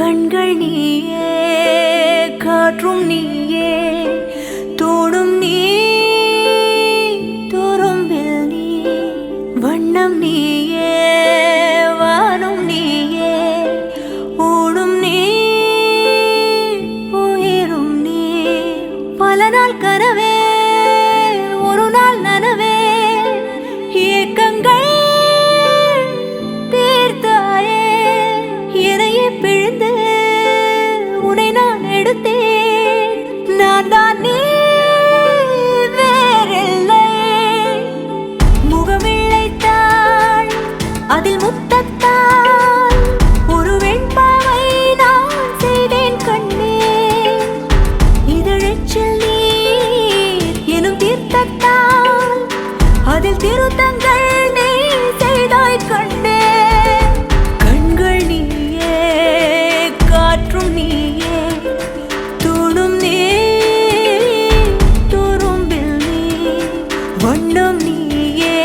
கண்கள் நீயே, காற்றும் நீயே, தோடும் நீ, துரும்பில் நீ, வண்ணம் நீயே, வானும் நீயே, ஓடும் நீ, உயிரும் நீ. பல நாள் கனவே, ஒரு நாள் நனவே, ஏக்கங்கள் தீர்த்தாயே. எதையே பிழிந்து உன்னை நான் எடுத்தேன். நான் தான் நீ, வேறில்லை. முகமிழைத்தாள், அதில் முத்தத்தால் ஒரு வெண்பாவை நான் செய்தேன் கண்ணே. இதழச்சில் நீர் எனும் தீர்த்தத்தால் அதில் திருத்தங்கள் நீ செய்தாய் கண்ணே. கண்கள் நீயே, காற்றும் நீயே, தூணும் நீ, துரும்பில் நீ, வண்ணம் நீயே,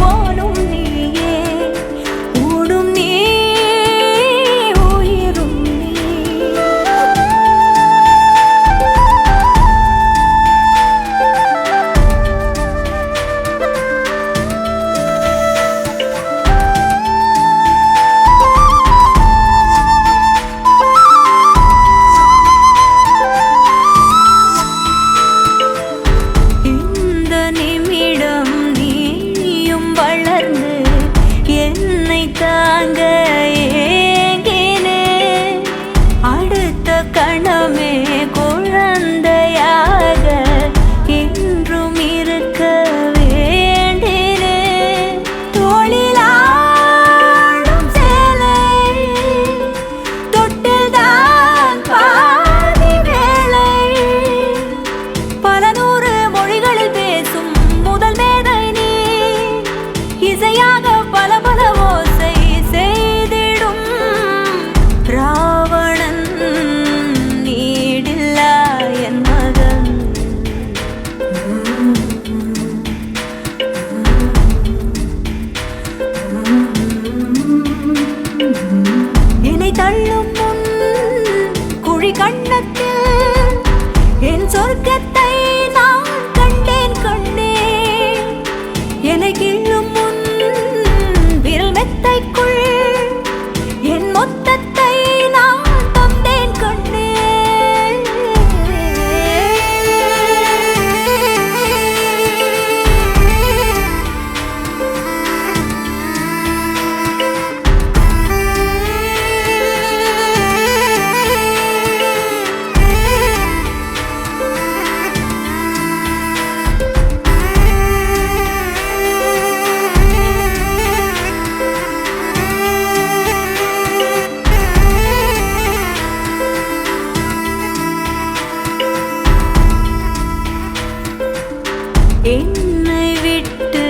வானும் நீயே, ஓடும் நீ, உயிரும் நீ. இந்த நிமிடம் நீயும் வளர்ந்து என்னை தாங்க ஏங்கினே. அடுத்த கணமே குழந்தையாக என்றும் இருக்க வேண்டினே. தோளிலாடும் சேலை, தொட்டில்தான் பாதி வேளை. பல நூறு மொழிகளில் பேசும் முதல் மேதை நீ. இசையாக பல பல ஓசை செய்திடும் ராவணன் நீடில்லா என் மகன். என்னை தள்ளும் முன் குழி கண்ணத்தில் என் சொர்க்கத்தை நான் கண்டேன் கண்ணே. என்னை கிள்ளும் முன் விரல் மெத்தைக்குள் என் மொத்தத்தை நான் தந்தேன் கண்ணே. என்னை விட்டு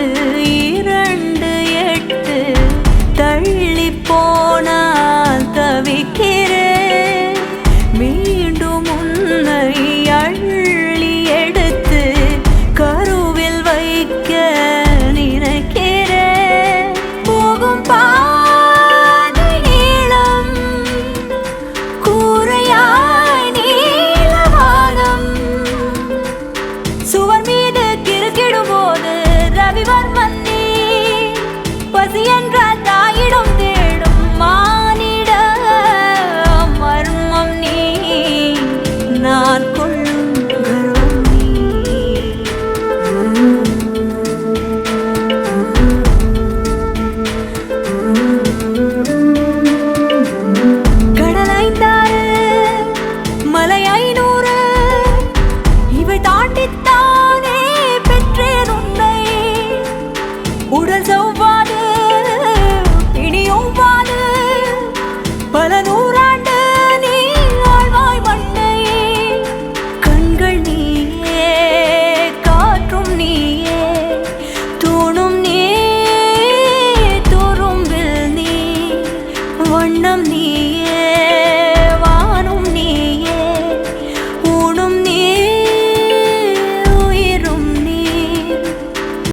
2 8 தள்ளி போனால் தவிக்க